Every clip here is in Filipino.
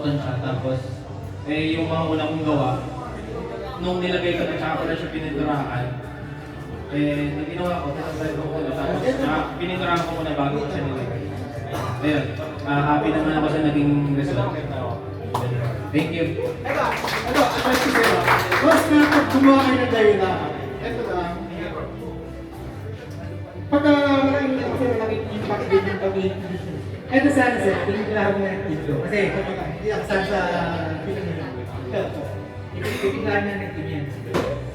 cotton siya, tapos yung mga una kong gawa, nung nilagay ko na tsaka ko na siya pininturahan, nung ginawa ko, tinatry ko muna, tapos pininturahan ko muna bago ko siya nilagay. Ayun, happy naman ako sa naging result. Thank you. Ito, advice ko sa'yo. Mas na pag gumawa kayo ng diorama, ito lang. Pagka maraming kasi nakikita din yung pag-i-edition. Ito sana sir, pinaglahan mo ng video. Kasi kapag hindi ako saan sa ito. Pinaglahan na ng team yan.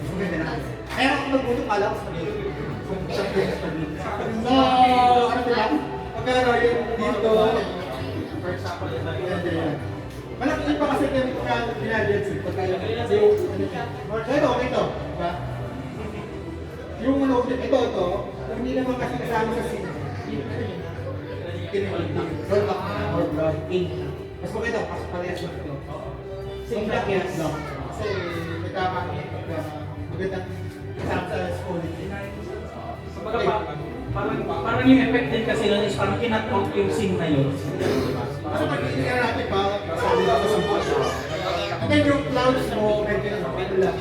Maganda na. Kaya ako nagbuto pala ako sa video. Kung siyang pwede sa video. So, ano ba? Pagka yung dito, for example, malaki pa kasi kami pagka ginadyan pagka yung ito, diba? Yung ano, ito, hindi naman kasi kasama sa scene. Roll back na or broad ink. Mas maganda, kasi parehas lang ito. Same black yan, kasi nagkakaroon magandang kasama sa quality. Parang yung effect din kasi nun is parang kinat-out yung scene na yun. Kasi pag-iingat natin pa, sabi ko sa buwan. And then yung clouds mo, medyo lang.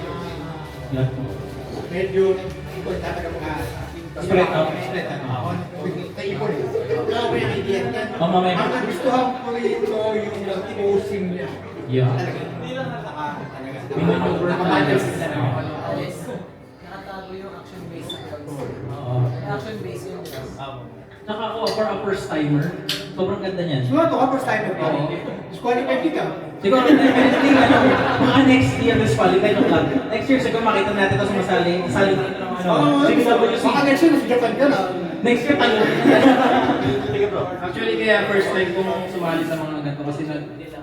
Medyo ipon talaga mga Spread out. Ipon. Kaya ko yung idea niyan. Ang nagustuhan ko ito yung posing niya. Yeah. Hindi lang talaga. Minanover pa natin sila. Nakatago yung action-based sa clouds. Oo. Action-based yun. Tsaka ako, for a first timer, sobrang ganda niyan. Siguro ito ka, first time mo. Disqualified ka. Siguro, definitely, mga next year, disqualified ng club. Next year, siguro makita natin ito sumasali. Sali na ito ng CWC. Baka next year, nasa Japan ka na. Next year, tayo. Sige bro. Actually, kaya first time kong sumali sa mga ganito kasi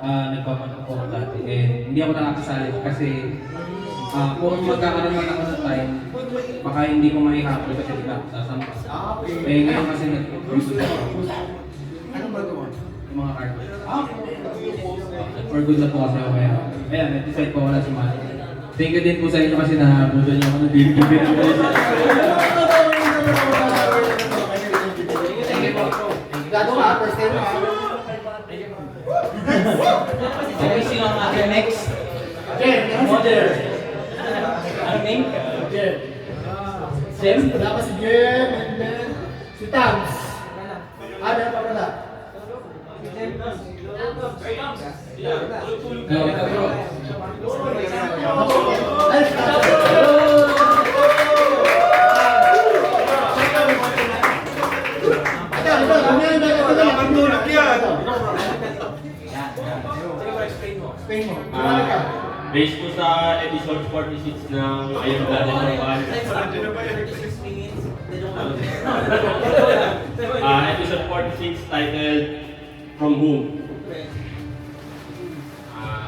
nagpapanong ko dati. Hindi ako nakakasali kasi kung magkakaroon man ako ng time, baka hindi ko maihapon kasi hindi ako sasampa. Ngayon kasi nag-produce ako. Anong bago mo? Yung mga artwork. For good na po kasi ako kaya. Ayan, na-decide ko wala sumali. Thank you din po sa inyo kasi nabutan niyo ako ng bibigyan ng Thank you po. Gado ka, first time ka. Okay, sino ang ating next? Jen, Model. Ano name? Jen. Jem? Wala pa si Jen, and then si Tams. Meron pa pala. Based po sa episode 46 ng Ayun Garden ng Pan. Episode 46 titled From Whom?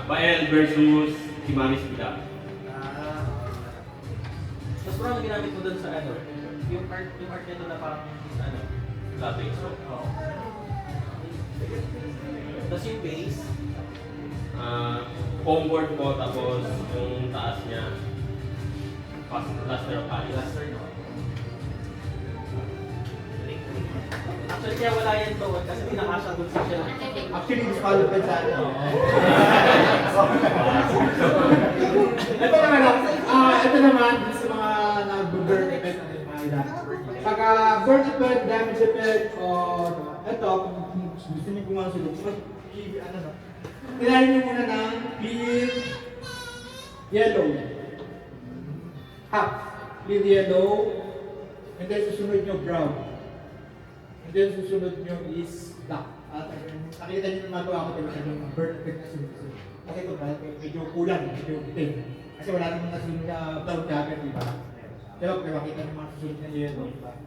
Bael versus si Mami Sida. Mas parang ginamit mo dun sa ano, yung art nito na parang ano, Latte. tapos yung base, Foam board po, tapos yung taas niya plaster of Paris. no? Actually, kaya wala yan doon kasi pinakasya doon sa shelf. Actually, disqualified sa ano. Ito naman, sa mga nag-burn effect ng mga ilan. Pagka burn effect, damage effect, o ito, kung gusto niyo gumawa sa loob, ano no? Kailangan niyo muna ng clear yellow. Half. Clear yellow. And then susunod niyo brown. And then susunod nyo is black. At nakita nyo yung magawa ko talaga yung burn effect na sunod. Kasi ito medyo kulang, medyo itim. Kasi wala naman nasunod na brown dagger, di ba? Pero kaya makita nyo mga susunod na yellow, di ba?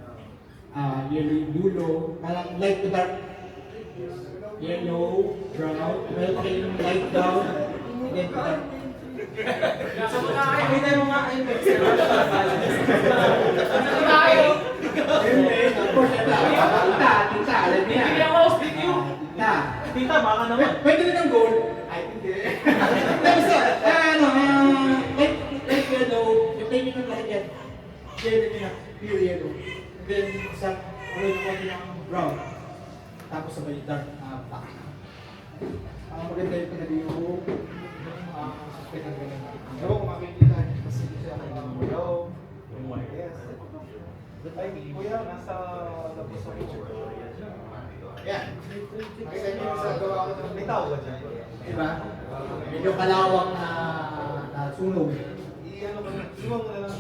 Yellow yung dulo, parang light to dark. Yellow, brown, meron pa yung light down, and then to dark. So, nakakita mo nga ayun, mixer. Tita, alam niya. Bigyan ko, bigyan. Tita. Tita, baka naman. Pwede rin ng gold. Ay, hindi. Tapos, like yellow, yung tayo nyo ng lahat yan. Yellow niya, pure yellow. And then, isang, ano yung konti ng brown. Tapos sabay dark na black. maganda yung pinag-iubo. Pinag-ganyan. Ewan ko makikita niyo kasi siya hello. Yes. Ay, kuya, nasa labas ako. Yan. Makikita niyo yung sa gawa ko ng bitaw. Diba? Medyo kalawang na sunog. Iwan mo na lang.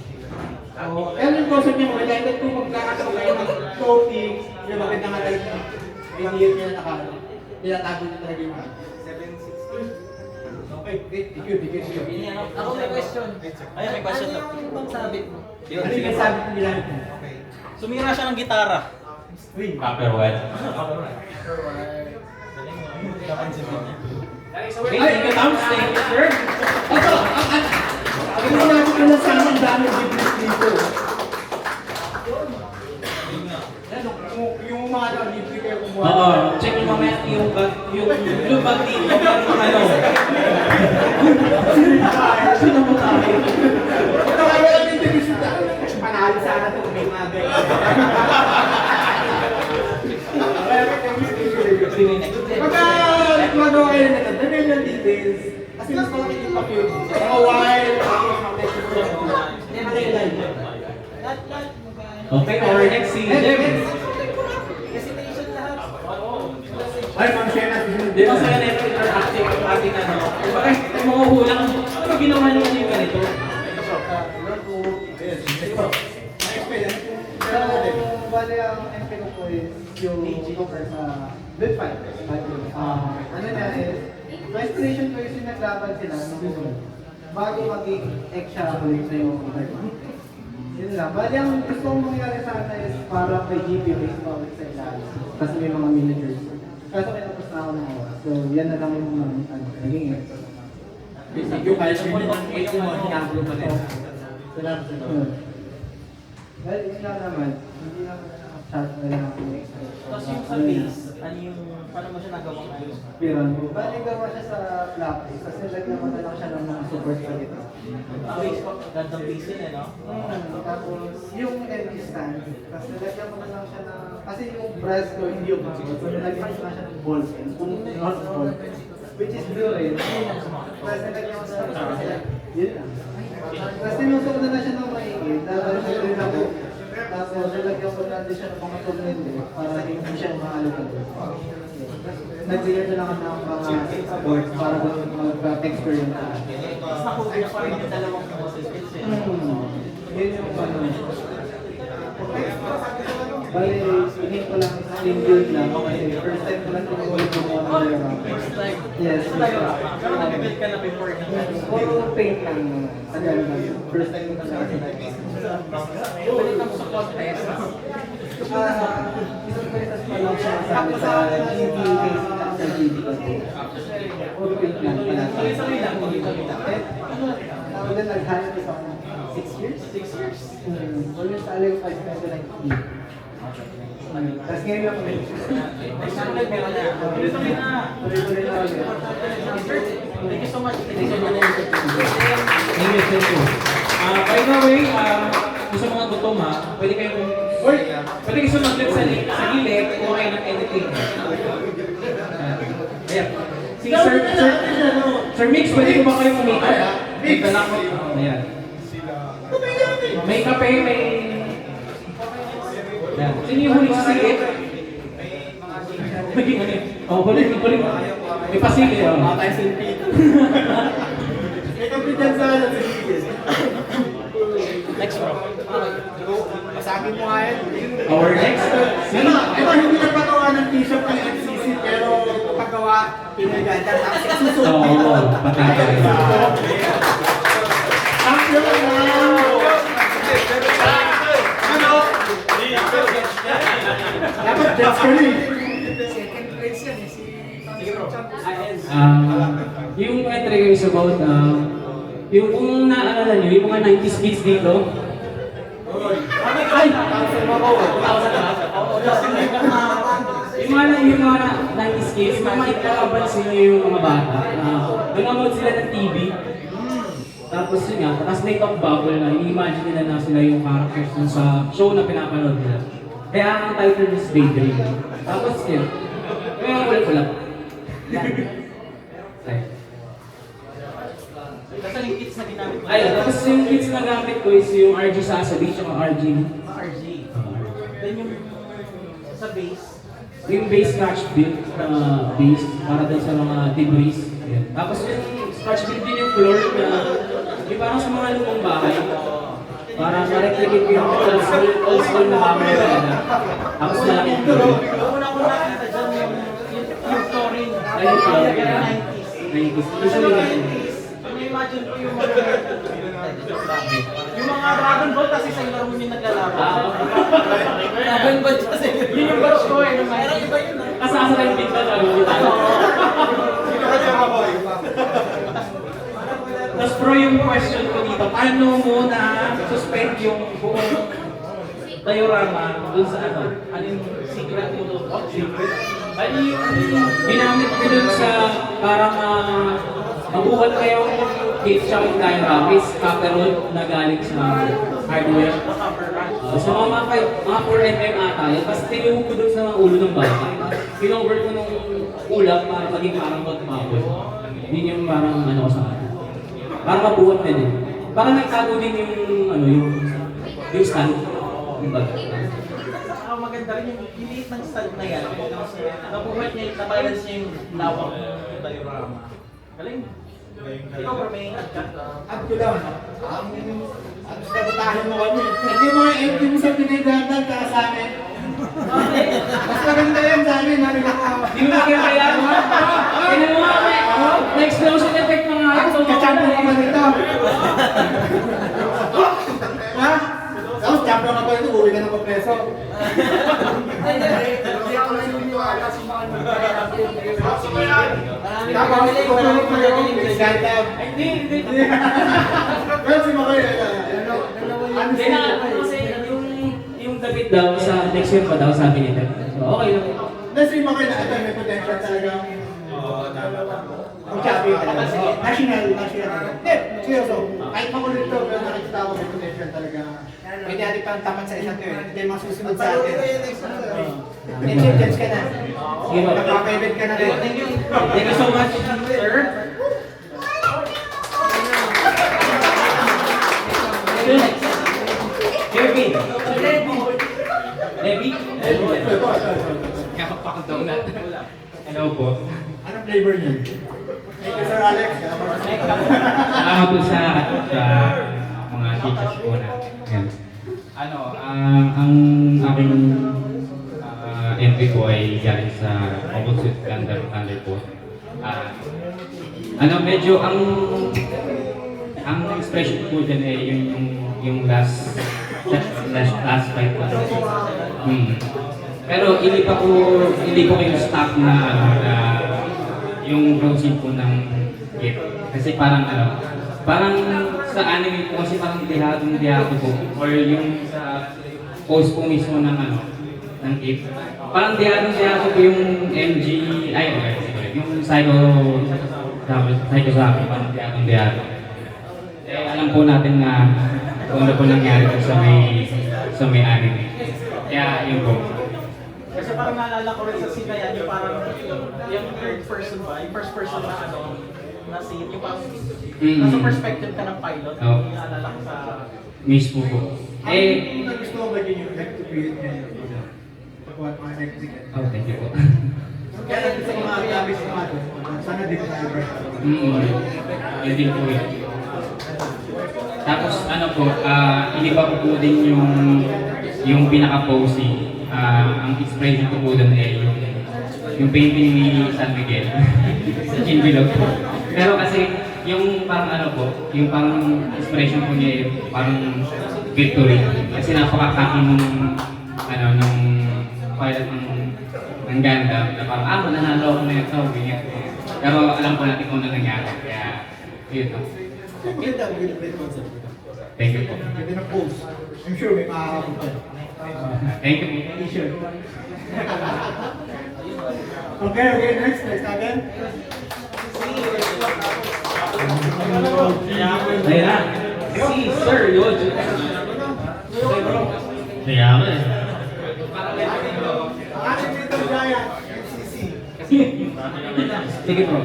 Oh, yan yung concept niya mga dahil kung magkakataon kayo ng coating, yung maganda nga tayo idea niya na tinatago niya talaga yung 760. Okay, great. Thank you. Ako may question. Ay, may question Ano na. yung bang sabit mo? Yun, Ano sige yung bro. sabi ko nilamit mo? Sumira siya ng gitara. String. Copperhead. Galing mo. Kapansipin niya. Okay, thank you, Tom. Thank you, sir. Ito, ang sinabi ko na sana ang dami ng business dito. Yun nga. Ano, yung mga libre kayo kumuha. Oo, check mo mamaya yung bag, yung blue bag dito, yung ano. Sino mo tayo? Ito kaya ang interview sa panalo sana ito kung may mga ganyan. Sige, next. Pagka gumagawa kayo na ito, dahil yung details. Kasi mas malaki yung papel. Mga wild, tapos mga texture. Nakailan. Lahat magkano? Okay, our next si Jem. Presentation lahat. Ay, Ma'am Shena, susunod Di ba sa neto interactive yung ating ano? Di ba kahit yung mga hulang, ano ginawa niyo yung ganito? Bale, ang MP ko po is yung cover sa Bit Fight. Ano niya is, my inspiration ko is yung naglaban sila nung bago maging extra-apolis na yung yun lang. Bale, ang gusto kong mangyari sana is para kay GP based pa ulit sa ilalim. Kasi may mga managers. Kaso may tapos na ako ng oras. So, yan na lang yung naging extra. Thank you, kahit yung mga ito mo, hinagulo pa rin. Salamat sa Lord. Well, yun lang naman. Hindi naman chart na lang ako extra. Tapos yung sa bass, ano yung, paano mo siya nagawa ngayon? Piran ko. Bali gawa siya sa flap kasi lagyan mo na lang siya ng mga support sa gitna. Ang bass pa, gandang bass yun eh, no? Tapos yung empty stand, kasi lagyan mo na lang siya ng, kasi yung brass ko hindi yung bago. So nilagyan mo na lang siya ng ball pen, kung not ball pen. Which is blue rin. Tapos nilagyan mo na lang siya. Yun lang. Tapos tinusok na lang siya ng maingit, dahil siya rin ako. Tapos nilagyan ko natin siya ng mga tunnel para hindi siya mahalata. Nag-layer na lang ako ng mga boards para doon mag-texture yung Tapos nakuha pa rin yung dalawang boses bits eh. yun yung ano. Bali, hindi ko lang slim build lang kasi first time ko lang tinuloy yung mga layer. First time. Yes. Pero nag-build ka na before na. Puro paint lang naman. Tagal lang. First time ko kasi Ulit ako sa contest. isang beses pa lang siya sabi sa GP case at sa GP kasi. Puro paint lang pala. Sorry lang, hindi ka kita. Tapos din nag-hire sa 6 years? 6 years. Wala sa alay ko 5 peso lang. Tapos ngayon lang ulit. Next time ulit meron na. Tuloy-tuloy na. Tuloy-tuloy na ulit. Thank you so much. Thank you, thank you. By the way, kung sa mga gutom ha, pwede kayo pwede kayo sumaglit sa gilid kung kayo ng editing. Ayan. Sige, Sir Mix, pwede ko ba kayo umikot? Mix! Ayan. May kape, may... Ayan. Sino yung huling sa silid? Oh, huling. May pasili, oh. Mga tayo silpi. May kapit dyan sa ano. Next bro. Pasagin mo nga yan. Our next... Ito, hindi nagpagawa ng t-shirt ng FCC, pero paggawa, pinaganda. Tapos susunod. Oo, patay tayo. Champion na! Ano? Dapat just ko rin. Second place yan eh. Si Yung entry ko is about, yung kung naalala nyo, yung mga 90s beats dito. Ay! Yung mga 90s kids, makikakaban sila yung mga bata. Nanonood sila ng TV. Tapos yun nga, tapos may top bubble na, i-imagine nila na sila yung characters dun sa show na pinapanood nila. Kaya ang title is Daydream. Tapos yun, ulit. yung kits na ginamit mo. Ay, tapos yung kits na gamit ko is yung RG Sasabi, tsaka RG. RG. Then yung sa base, Yung base scratch build na base para din sa mga debris. Ayan. Tapos yung scratch build din yung floor na yung parang sa mga lumang bahay. Para ma-replicate ko yung old school na hammer na. Tapos malaking floor. yung una ko nakita dyan yung flooring. Ay, yung flooring. Kaya 90s. Usually ganyan. Imagine ko yung mga Dragon Ball kasi sa laro yung naglalaban. Dragon Ball kasi. Yun yung batch ko eh. Pero iba yun. Kasasa lang din ba tayo? Tapos bro, yung question ko dito, paano mo na suspend yung buong diorama dun sa ano? Ano yung secret mo doon? Oh, secret? Ano yung ginamit ko dun sa parang mabuhat kayo case siya yung diorama is copper roll na galing sa hardware. Sa mga 4mm ata yun, tapos tinuhog ko dun sa ulo ng bata. Pinover ko nung ulap para maging parang mapapol. Yun yung parang ano ko sa akin. Parang mabuhat na din. Parang nagtago din yung ano yung stand. Yung bag. Saka maganda rin yung liit ng stand na yan. Nabuhat niya, nabalance niya yung lawak ng diorama. Galing. Ikaw bro, may ad ka? At ko lang, ang sabutahin mo kami. Hindi mo nga empty mo sa pinagdandan ka sa amin. Mas maganda yan sa amin, narinig ko. Di mo makita yan? Tingnan mo nga na-explosion effect mga ito. Kachampo ka ba dito? Ha? Tapos champo ka ba dito, uwi ka ng kompreso. Hindi ako naniniwala sa mga Tapos, kukulong mo yung gandam. Hindi. Pero si Makoy, ano Hindi na, kasi yung David daw sa next year pa daw sabi nila. So okay lang. si Makoy na ito, may potential talagang ang chubby talaga. National. Hindi, seryoso. Kahit makulit to, pero nakikita ko may potential talaga. Pwede natin pang tapat sa isa't yun. Ito yung mga susunod sa atin. Intelligence ka na. Sige ba? Nakaka-event ka na rin. Thank you. Thank you so much, sir. Kevin. Levi? Kapag donut. Hello po. Anong flavor niya? Thank you, Sir Alex. Salamat po sa mga teachers ko na. Yan. Ano, ang aking MV po ay galing sa Opposite Thunder po. Medyo ang expression ko dyan ay yung last fight ko. Pero hindi ko yung stock na yung closing po ng gift. Kasi parang sa anime po kasi parang dihado po. Or yung sa post po mismo ng gift. Parang dihado po yung MG, yung Psycho sa akin, parang dihado. Eh, alam po natin na kung ano po nangyari po sa may anime. Kaya yun po. Kasi parang naalala ko rin sa Sinayan yung parang yung third person ba, yung first person na scene, yung parang nasa perspective ka ng pilot, Oo. yung naalala ko sa... Mismo po. Ang gusto ko ba din yung like to create niya pagkuha mga technique? Oh, thank you po. Kaya natin sa mga labis na mga sana din tayo Yun din po yun. Tapos hindi pa po din yung pinaka-posing. Ang inspiration ko po doon ay yung painting ni San Miguel sa Chinbilog po. Pero kasi yung parang yung parang inspiration ko niya ay parang victory. Kasi napaka-cocky nung pilot ng Gundam na parang mananalo ako na ito, ganyan. Pero alam ko natin kung ano nangyari. Kaya yun. Ganda, great concept. Thank you po. Ganda na pose. I'm sure may makakapunta. Thank you po. T-shirt. Okay, next again. Ayan na. Si Sir Yojo. Kaya ako eh. Ang ating little giant, MCC. Sige bro.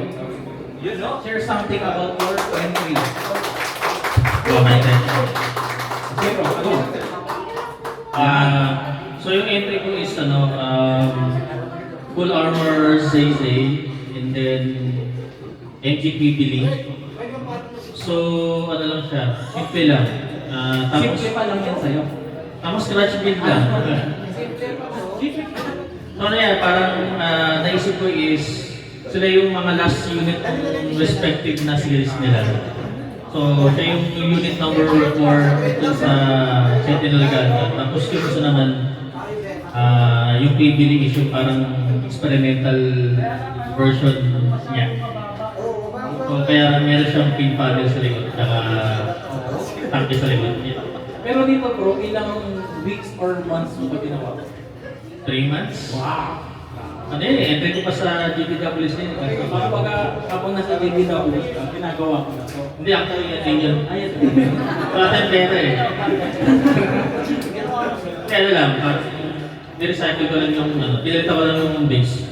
Share something about your entry. draw my attention. Okay bro, ano? So yung entry ko is full armor Zay, and then MGP Billy. So ano lang siya, simple lang. Simple pa lang yan sa'yo. Tapos scratch build lang. So ano yan, parang naisip ko is sila yung mga last unit ng respective na series nila. So siya yung unit number 4 dun sa Sentinel Gun. Tapos yung isa naman, yung P-Billy is yung parang experimental version niya. So kaya meron siyang pin paddle sa likod, saka tangke sa likod. Yeah. Pero dito bro, ilang weeks or months mo ba ginawa? 3 months? Wow! Ano yun eh, entry ko pa sa GPWC. Kapag habang nasa DBW, ginagawa ko na. So, Hindi, actually yan din yun. ayun. Wala tayong pera eh. Kaya ano lang, parang nirecycle ko lang yung pinalita ko lang yung base.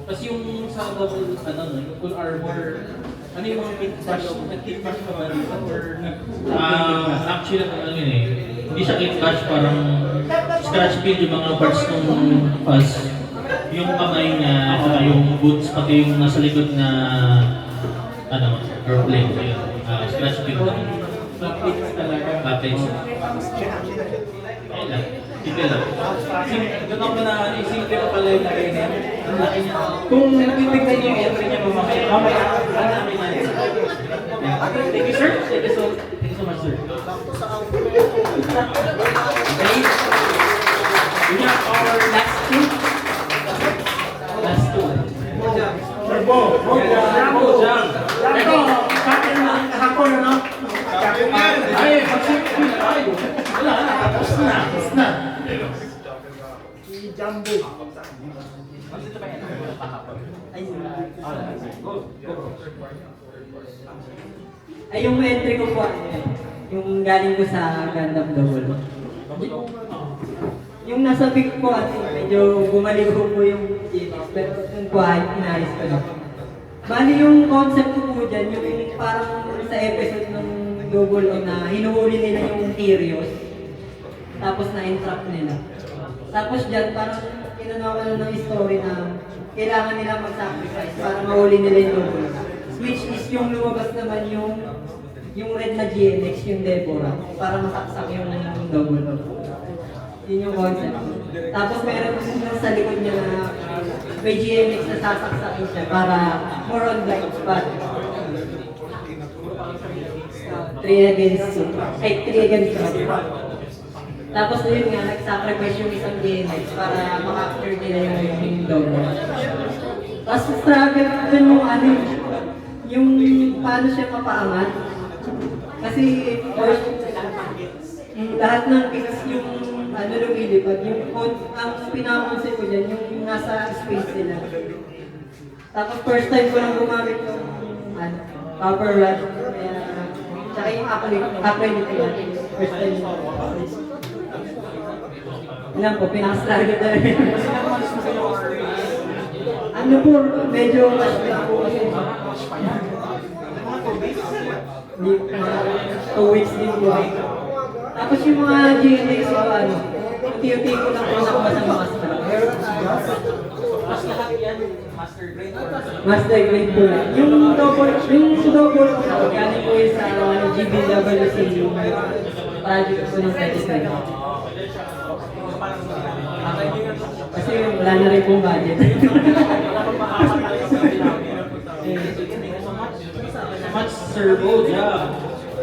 Tapos yung sa double, yung full armor, ano yung mga kit bash? Nag-kit bash ka ba dito? Or Actually, ano yun eh, hindi siya kit bash, parang scratch build yung mga parts ng fuzz. Yung kamay niya, saka yung boots, pati yung nasa likod na airplane. Scratch build lang. plates talaga? Plates. Ayun lang. Simple lang. Doon ako na isipin ko pala yung lagay niya. Ang laki niya. Kung nagbibigay niyo yung entry niya mamaya, ang laki niya. Thank you sir. Thank you so much sir. Okay. We have our last two. Last two. Turbo! Bravo, Jam. Ito! Kapit na kahapon, ano? Ay, pag-sipin na tayo. Wala na, tapos na. Tapos na. Si Jumbo. Ay, yung entry ko po, yung galing ko sa Gundam Double. Yung nasa big po, medyo bumaligo po yung GMX, pero yung po ay inayos ko na. Bali yung concept ko po dyan, yung parang sa episode ng Double O na hinuhuli nila yung Tyrios, tapos na-entrap nila. Tapos dyan, parang kinanawa na ng story na kailangan nila mag-sacrifice para mahuli nila yung Double O. Which is yung lumabas naman yung red na GNX, yung Deborah, para masaksak yung Double O. Yun yung concept. Tapos meron yung sa likod niya na may GMX na sasaksakin siya para more on blind spot. 3 against 2. Ay, 3 against 2. Tapos yun nga, nag-sacrifice yung isang GMX para makapture nila yung double. Tapos struggle din yung paano siya mapaangat. Kasi first, lahat ng picks yung lumilipad, ang pinapansin ko dyan, yung nasa space nila. Tapos first time ko lang gumamit yung copper rod, tsaka yung acrylic rod, first time ko. Alam po, pinaka-struggle na rin. Medyo mas lang po kasi. 2 weeks din po. Tapos yung mga GNX ko, unti-unti ko lang po nakuha sa mga stock. Mas lahat yan, master grade or Master grade po lang. Yung double ko na galing ko yung sa GBWC yung project ko ng certificate. Kasi wala na rin pong budget. Much Turbo Jam.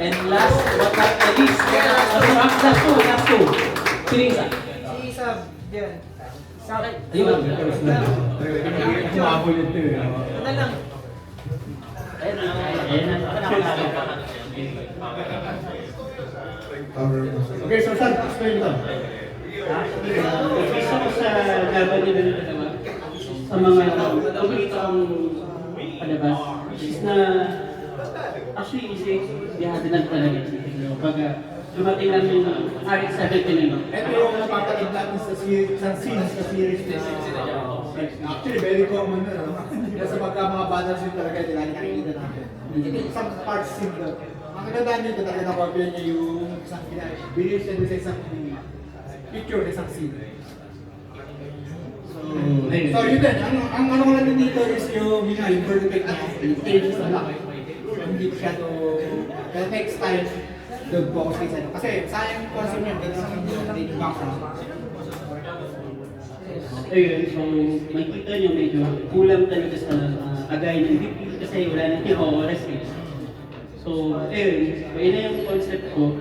And last but not the least, last two. Sino isa? Si Isab, dyan. Ayun lang. Ano lang? Okay, so saan? Explain mo. Isa ko sa laban nila dito naman sa mga paborito kong palabas is na actually kasi dihatinag talaga pag dumating lang yung RX-17 Ito yung napapanood natin sa series na series. Actually, very common na, no? Kasi pagka mga banners yun talaga, hindi natin nakikita natin. Some parts similar. Ang kagandaan nyo, talaga na-copy niya yung isang bilis niya sa isang picture, isang scene. So yun din, ang ano ko lang dito is yung perfect na yung pages na lang. Hindi siya to, pero next time, focus kayo sa ano. Kasi sayang yung concept niya, hindi natin yung background. Ayun, so makikita nyo medyo kulang talaga sa agay ng DP kasi wala nang oras eh. So, ayun, so yun na yung concept ko.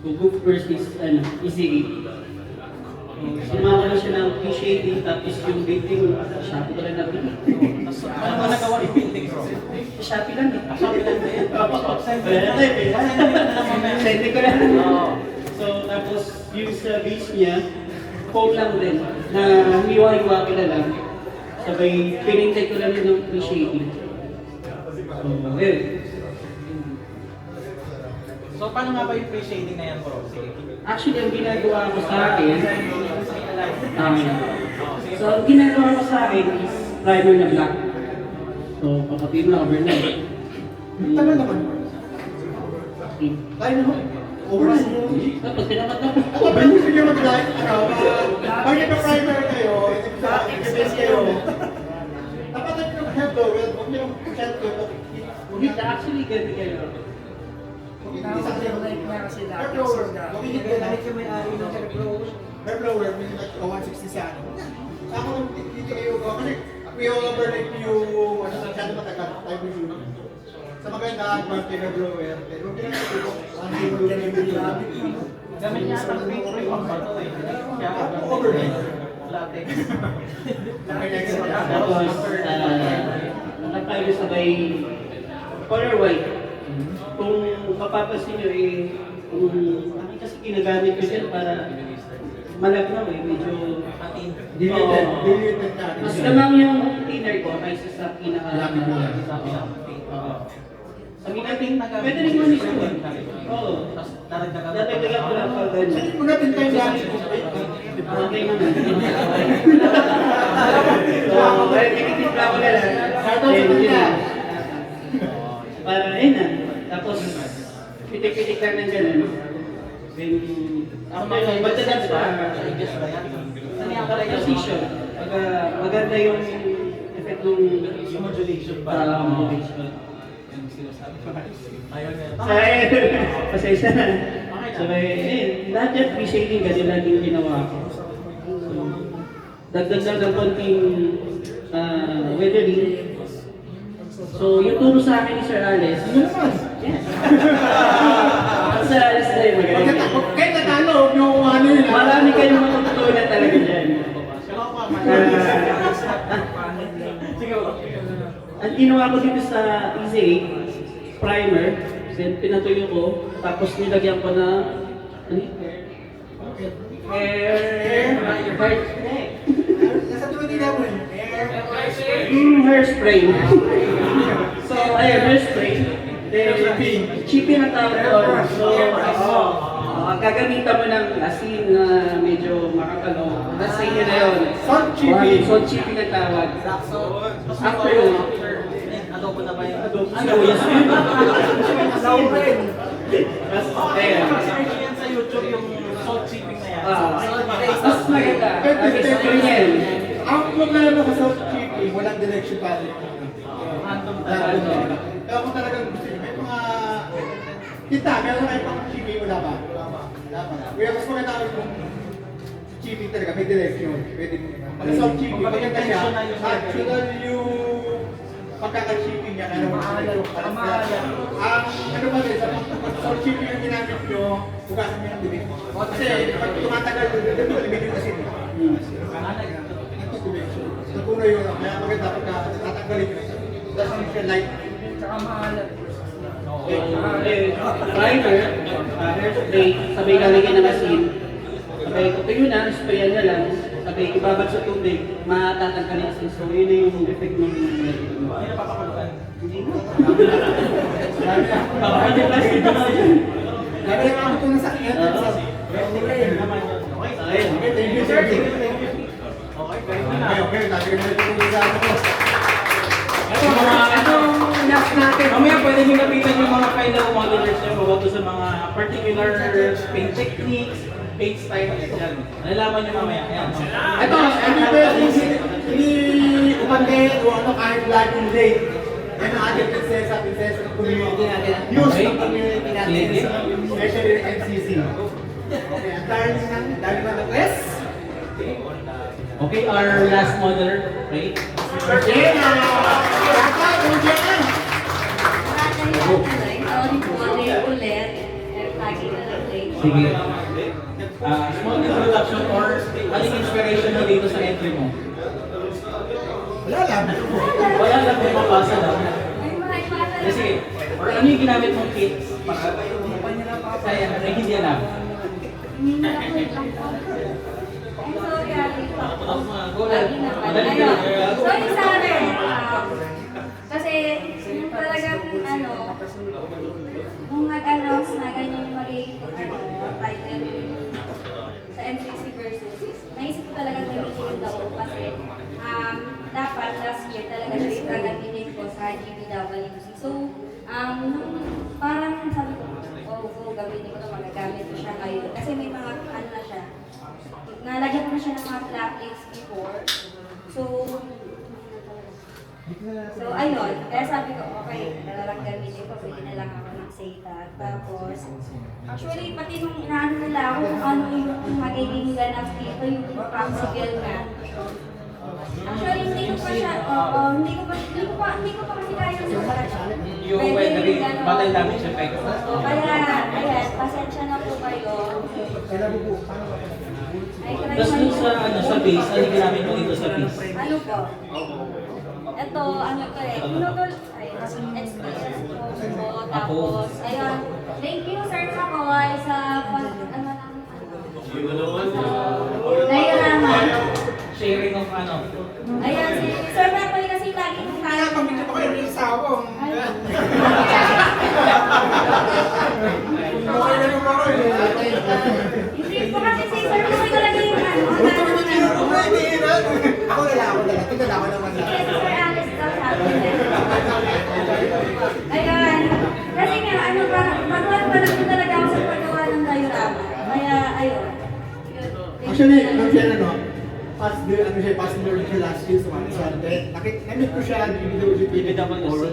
So, group first is, easy. Sumama ko siya ng shading tapos yung painting, Shopee ko lang na Ano mo nagawa yung painting, bro? Shopee lang eh. Shopee lang din. Send ko lang. So, tapos yung sa base niya, foam lang din, na hiwa-hiwa ko na lang. Sabay, pinintay ko lang din ng shading. So, ayun. So, paano nga ba yung free shading na yan, bro? Sige. Actually, ang ginagawa ko sa akin, so ang ginagawa ko sa akin is primer na black. So, papapin mo na overnight. Tagal naman. Tayo naman. Overnight. Tapos, tinamat ako. Ako ba yung sige mag-live? Pag nagka-primer kayo, nag-base kayo, dapat nag-head blower, huwag niyo head blower. Hindi, actually, ganito kayo. Hindi sa kanya kasi hair blower. Huwag yung may-ari ng hair blower, may 160 sa ano. Ako hindi kayo kasi i-overnight yung masyado matagal, tayo yung sa maganda, hair blower, pero hindi na ito, Gamit niya ang free pang bato eh. Kaya overnight. latex. Tapos, nakapagay sabay color white. Kung mapapansin nyo eh, kung ano kasi ginagamit ko dyan para malagnaw eh, medyo Deleted na. mas lamang yung thinner ko kaysa sa pinaka Sabi natin, pwede rin manis ko eh. Oo. Dadagdagan ko lang pag ganyan. Hindi mo natin tayo dami. Okay naman. So, tinitipla ko na lang. Para ayun na. Tapos, pitik-pitik lang ng gano'n. Then, after yun, magdadad pa. Position. Maganda yung effect ng Modulation ba? modulation. Ayun yan. Pasensya na. So, lahat yan, free shading, ganyan lang yung ginawa ko. So, dagdag lang ng konting weathering. So, yung turo sa akin ni Sir Alex, yes. Sir Alex na yun, magaling. Kahit natalo, yung ano yun. Marami kayong matututunan talaga dyan. Ang ginawa ko dito sa Easy primer, then pinatuyo ko, tapos nilagyan ko na Nasa tuwa nila mo eh. hairspray. So, ayun, hairspray. Then, chipping ang tawag doon. So, gagamitan mo ng asin na medyo makakalo. Nasa inyo na yun. Salt chipping. Salt chipping ang tawag. After yun, Adobo na ba yun? adobo. Yes, yun. Ayan. Search yan sa YouTube yung salt chipping na yan. Mas maganda. Explain yan. Ang problema ko sa chipping, walang direction pa rin. Random Kaya kung talagang gusto nyo, may mga... Kita, meron na kayo pang chipping, wala ba? Wala pa. Kaya mas maganda kung chipping talaga, may direction. Pwede mo naman. Pag sa chipping, maganda siya. Actual yung pagkaka-chipping niya, ano mo ang ano ba din, sa chipping yung ginamit nyo, hugasan nyo ng bibig. Kasi pag tumatagal, bibig yung asin. Napuno yun, kaya maganda pagka tatanggalin nyo. Tapos yung siya light. Primer, hairspray, sabay lalagyan ng asin. Sabay kung tuyo na, sprayan na lang. Sabay ibabad sa tubig, matatanggal yung asin. So yun na yung effect ng Ano napapakulutan? hindi mo. Papakita plastic na ako dyan. Lagi na ako ito na sa akin. Naman yun. Okay. Ayun. Thank you, sir. Okay. Okay, dati ka na ito sa ano ko. Itong last natin. Mamaya pwede nyo lapitan yung mga final modelers nyo about sa mga particular paint techniques, paint style, yan. Nalalaman nyo mamaya. Yan. Ito, hindi umante o ano kahit black and day. Yan ang ating prinsesa ng community natin. News ng community natin. Especially yung NCC. Okay, ang dami na request. Okay, our last modeler, right? Jenna! Sige. Small introduction or aling inspiration mo dito sa entry mo? Wala lang. Wala lang kung mabasa lang. Sige. Or ano yung ginamit mong kits para sayang ay hindi alam? So yung sa akin, kasi yung talagang nung nag-announce na ganyan yung magiging title sa MCC versus, naisip ko talaga gamitin ako kasi dapat last year talaga siya gagamitin ko sa GBWC. So, parang sabi ko, gamitin ko ito, magagamit ko siya ngayon. Kasi may mga na siya, nalagyan ko na siya ng mga plastics before. So ayun, kaya sabi ko, okay, talagang gamitin ko, pwede na lang ako ng Seta. Tapos, actually, pati nung inaano nila ako kung ano yung magiging ganap dito, yung popsicle nga. Actually, hindi ko pa hindi ko pa kasi kaya sulat. Yung battle damage effect. Kaya, pasensya na po kayo. Tapos dun sa base, ano ginamit mo dito sa base? Ano po? Ito, ano to eh, pinutol, experience po, tapos, ayun, thank you Sir Makoy sa diorama. Sharing of ano? Ayan, si Sir Makoy kasi lagi nung tayo. Pamilya ko kayo, yung sawong. Okay na naman ako eh. Hindi po kasi si Sir Makoy talaga yung Ako na lang. Tingnan ako naman lang. Yes, Sir Alice daw sabi niya. Ayan. Kasi nga, parang baguhan pa lang talaga ako sa paggawa ng diorama. Kaya, ayun. Actually, ano siya passenger siya last year sumali sa atin. Namit ko siya GBWC before.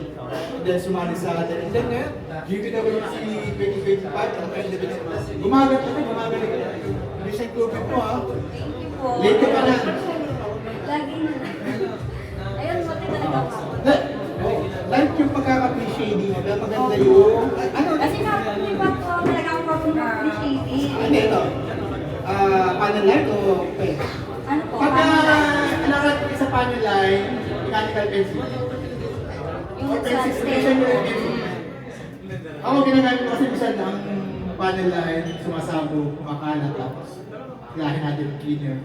Then sumali sa atin. And then ngayon, GBWC 2025. Gumagaling ka. Hindi siya improvement mo ha. Thank you po. Late ka pa na. Lagi na. Ayun, buti talaga ako. Like yung pagkaka-appreciating mo, kaya maganda yung... Ano? Kasi hindi pa po talaga ako appreciating. Ano ito? Panel light o pen? Ano po? Pagka nakalagay ko sa panel light, mechanical pencil. Yung Or sa pencil stem. station yung pencil. Ako ginagamit ko kasi minsan ang panel light, sumasabog, kumakalat, tapos ilahin natin yung cleaner.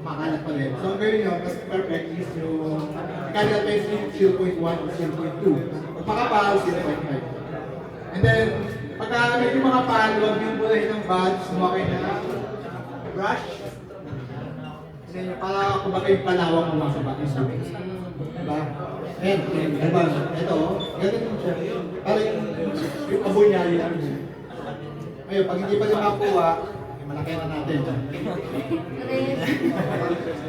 Makalat pa rin. So, ang gawin nyo, mas perfect is yung mechanical pencil 0.1 or 0.2. Pag makapal, 0.5. And then, pagka medyo makapal, huwag yung bulahin ng badge, sumakay na brush. And then, para kumbaga yung palawang mo sa badge. Diba? And, diba? Ito, ganun siya. Para yung abo niya, yung ano niya. Ngayon, pag hindi pa niya makuha, malaki na natin.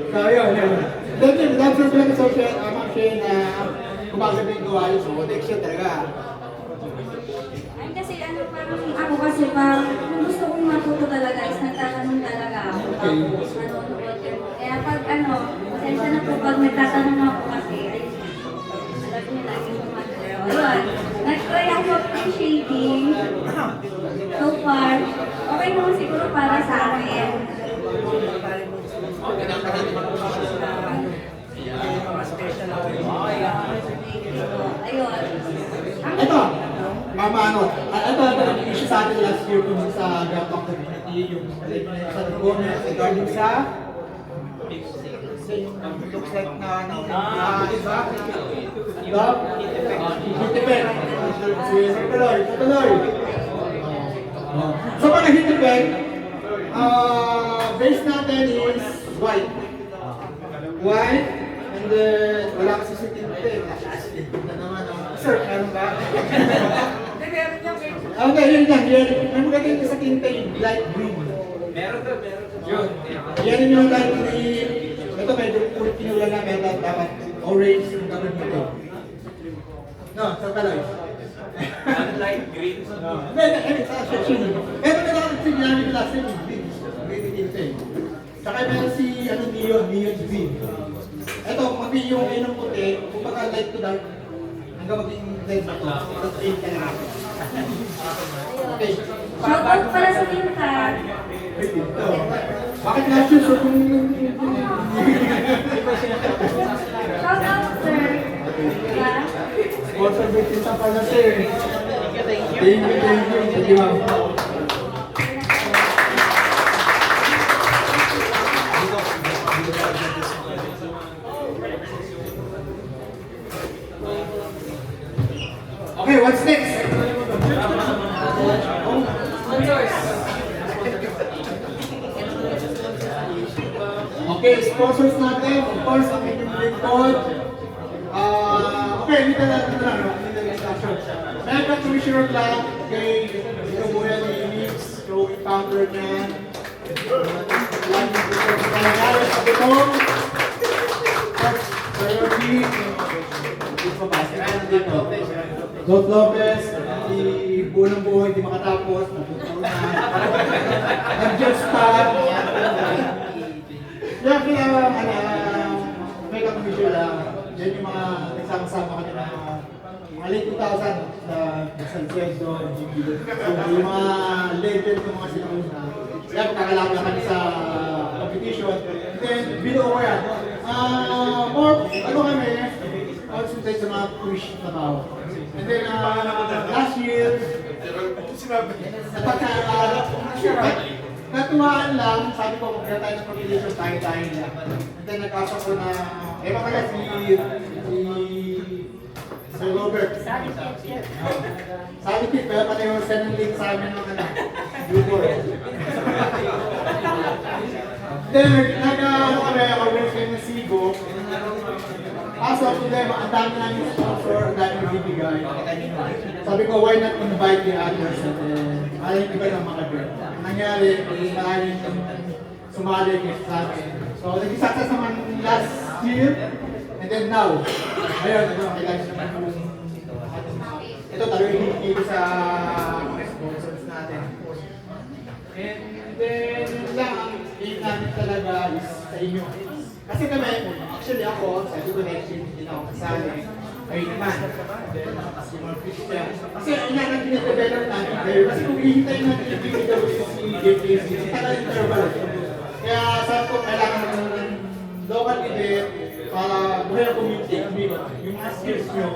So, yun. That's just like so share na kumasabi yung gawain. So, next year talaga. Ay, kasi parang ako kasi parang kung gusto kong matuto talaga is nagtatanong talaga ako. Tapos nanonood yun. Kaya pag pasensya na po pag nagtatanong ako kasi, alam niyo lagi sa mga ayun. Nag-try ako appreciating. So far, okay naman siguro para sa akin. Ayun. Ito, ito, issue sa atin last year kung sa Grab Talk community, yung sa comment regarding sa looks like na iba? Heat effect. Tuloy. So pag heat effect, base natin is white. white, and then wala kasi si tinte. Na naman, sir, meron ba? Okay, yun lang. May magaganda sa tinte yung light green. Meron to. Yun. Yan yung light green. Ito medyo pinula na meron dapat orange yung gawin nito. No, sa taloy. Light green. Hindi, sa section. Pero meron kasi sinabi nila sa green. Green tinte. Saka meron si neon green. Ito, pati yung inong puti, kumbaga light to dark, hanggang maging red na to. Ito, paint ka na. Okay. Shoutout pala sa tinta. Bakit last year, so kung... Shoutout, sir. Diba? Sponsor bitin sa pala, sir. Thank you. Thank you, ma'am. Okay, what's next? Okay, sponsors natin. Of course, ang inyong lingkod. Okay, dito na lang. Mega Commissioner Black, kay Ikabuya ni Mix, Chloe founder niya. Lagi po sa pangyayari sa bitong. Sir Rocky, dito ba? Si Ryan dito. Dot Lopez, di buong buhay, di makatapos. Natuturo na. Nag-just pa. Yan, kaya Mega Commission lang. Yan yung mga nagsama-sama kami na mga late 2000 na Salcedo, yung mga legend ng mga sinauna. Yan, kakalapit kami sa competition. Then, below ko yan. More, kami, concentrate sa mga push na tao. And then, last year, natuwaan lang, sabi ko, kaya tayo ng competition, tayo lang. And then, nagkasa ko na, kaya si Robert. Sabi ko, kaya pala yung send link sa amin ng Billboard. Then, nag-organize kayo ng Sigo. As of today, ang dami namin sponsor, ang dami nagbibigay. Sabi ko, why not invite the others? And then, alam iba ng mga girl. Ang nangyari, maraming sumali kayo sa amin. So, nag-success naman last year, and then now. Ayun, kailangan naman yung ito talaga yung hindi sa mga sponsors natin. And then, yun lang, ang aim namin talaga is sa inyo. Kasi kami, actually ako, sabi ko next year, hindi na ako kasali. Kayo naman. Then, si mga Christian. Kasi yan ang pinadevelop natin kayo. Kasi kung hihintay natin yung PWC, JPC, tagal interval. Kaya sabi ko, kailangan naman ng local event para buhay ang community. Yung mga skills nyo,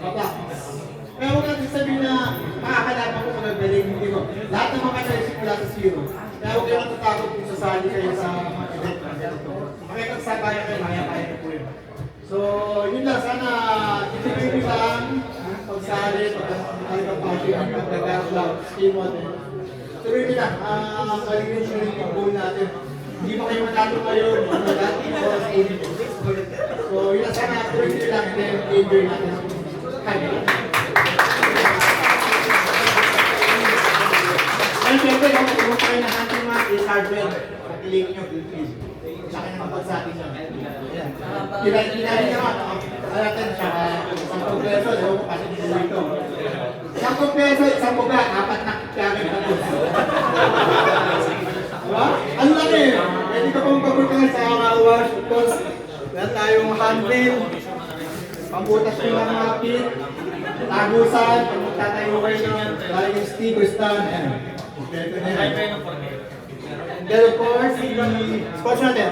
pa-practice. Kaya huwag natin sabihin na makakalaman ko magagaling, hindi ko. Lahat ng mga nagsimula sa zero. Kaya huwag kayo natatakot kung sasali kayo sa mga event na ganito. Makikagsabaya kayo, kaya na po yun. So, yun lang. Sana ituloy nyo lang ang pagsali, pagkakalagang passion, pagkakalagang skill model. Tuloy nyo lang. Kaligin nyo rin yung goal natin. Hindi pa kayo manalo ngayon, dati o sa ulit. So, yun lang. Sana tuloy nyo lang and then enjoy natin. Kaya. Ay, siyempre, kung kayo na hunting mga is hardware, pagkilingin nyo, please. Laki naman pag sa atin yan. Kinain naman, natin siya, 10 peso, ewan ko kasi dito ito. 10 peso, 1 buga, 4 na kikyakin tapos. Diba? Ano lang eh, pwede ka pang pagkultingan sa car wash, because meron tayong handle, pambutas nyo ng mga pit, tagusan, pag magtatayo kayo ng yung sticker stand, ayan. Kompleto na yan. And then of course, si sponsor natin.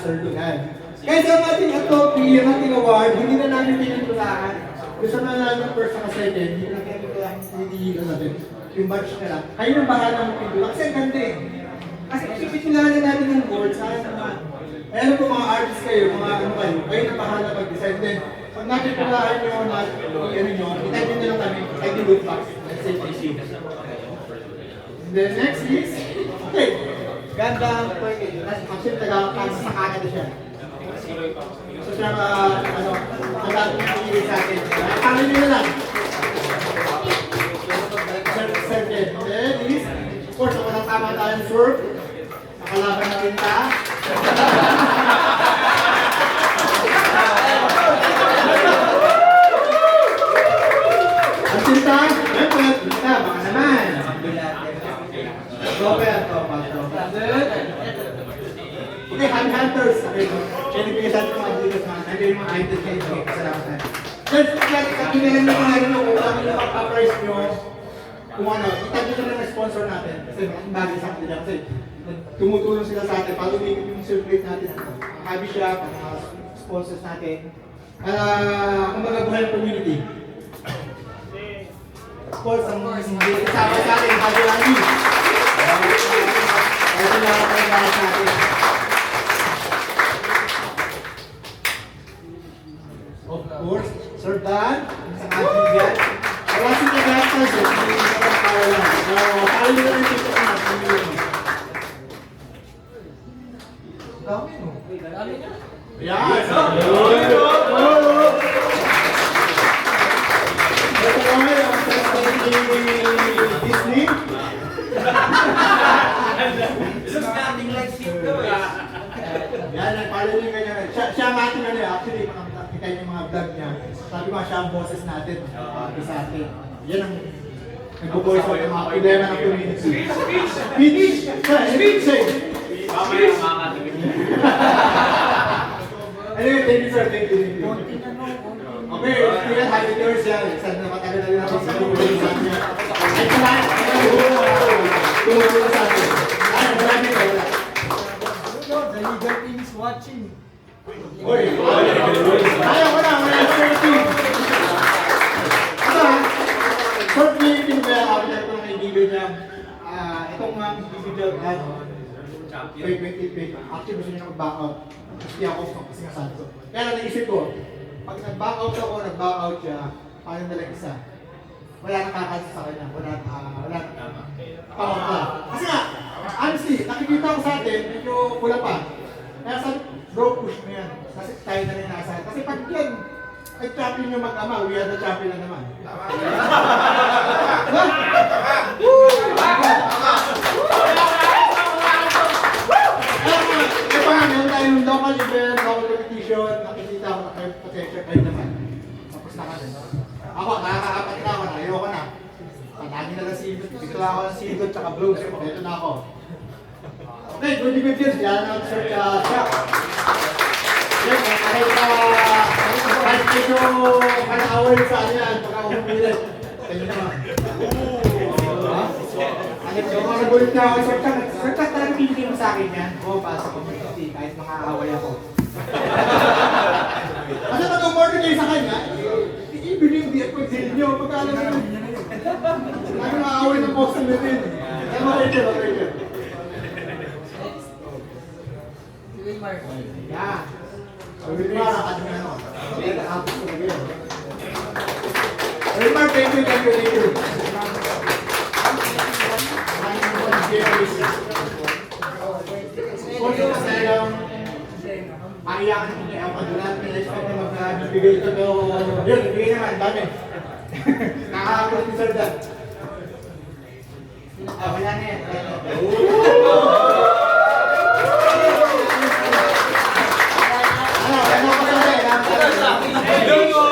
Sir Lugan. Kaya sa ating atop, yung ating award, hindi na namin pinagtulaan. Gusto na namin yung first at second, hindi na pinagtulaan natin. Yung batch na lang. Kayo nang bahala ng pinagtulaan. Kasi ang ganda eh. Kasi pipitulahan natin yung board, sana naman. Ayan po mga artists kayo, mga ano kayo nang bahala mag-design din. Pag napitulahan nyo, itype nyo na lang kami, I do look back. Let's say, and then next is, okay. Ganda ang point. Actually, taga-kama sa Canada siya. So siya, madami yung pinili sa atin. Kami nila lang. Sergeant. Then is, of course, kung walang tama tayong serve, nakalaban na rin ta. Ang tinta, Robert, tinta, baka naman. Robert, okay, hand hunters. Okay, pinigyan ko mga dito sa mga yung mga items kayo. Okay, kasalamat na. Then, kailangan nyo mga rin kung kami na pagpa-price nyo kung ano, itag nyo ng sponsor natin. Kasi ang bagay sa kanila. Kasi tumutulong sila sa atin para umigit yung circulate natin. Ang hobby shop, ang mga sponsors natin. Kumbaga buhay ng community. Of course, ang hindi kasama sa atin, Hobby Randy. Ito lang ang pagkakas natin. Of course, Sir Dan, sa ating yan. Wala si Tagatas, hindi naman para lang. So, tayo nila rin dito na. Dami mo. Yan! Ito kami, ang president ni Disney. Yan, follow nyo ganyan. Siya ang ating ano, actually, makakita yung mga vlog niya. Sabi ko, siya ang boses natin. Sa atin. Yan ang nag-voice out ng mga problema ng community. Finish! Speech! Mamaya makakatigil. Anyway, thank you sir, thank you. Okay, kaya happy tours yan. Sana nakatagal na rin ako sa community sa atin. Ay, salamat! Tumutulong sa atin. Ay, marami ka, wala. The legal team is watching. Uy! Ayaw ko na, wala yung team. Short meeting ba ako na itong kaibigan niya. Itong mga individual at actually gusto niya mag-back out. Kasi ako kasi nasabi ko. Kaya lang naisip ko, pag nag-back out ako, nag-back out siya, paano na lang isa? Wala nang kakansa sa kanya. Wala nang pangaka. Kasi nga, honestly, nakikita ko sa atin, medyo pula pa. Kaya sabi, bro, push mo yan. Kasi tayo na rin nasa. Kasi pag yan, nag-champion yung mag-ama, we are the champion na naman. Meron tayong local event, local competition, nakikita ko na kayo potential kayo naman. Tapos na kami. Ako, nakakaapat na ako na, ayoko na. Patagin na lang silgot, bigla ako ng silgot tsaka blows. Ito na ako. Okay, good evening, yan ang search shop. Kahit medyo kanaaway sa ano yan, pagka umilit. Kaya naman. Kung nagulit na ako, Sir Chang talagang pinigil mo sa akin yan. Oo, para sa community, kahit mga away ako. Kasi pag umorder kayo sa kanya, ibigay yung DF sa inyo. Pagkala na yun. Lagi nakaaway ng boss ng natin. Kaya Rachel. Yeah. So, Wilmar, nakadami ano. Nakapos ko na yun. Wilmar, thank you. Kung yung masayang maiyakan ng kaya padulat, pinag-expect na mag-bigay ito pero yun, bigay naman, dami. Nakakapos ni Sir Dan. Wala na yan. Ano pa sa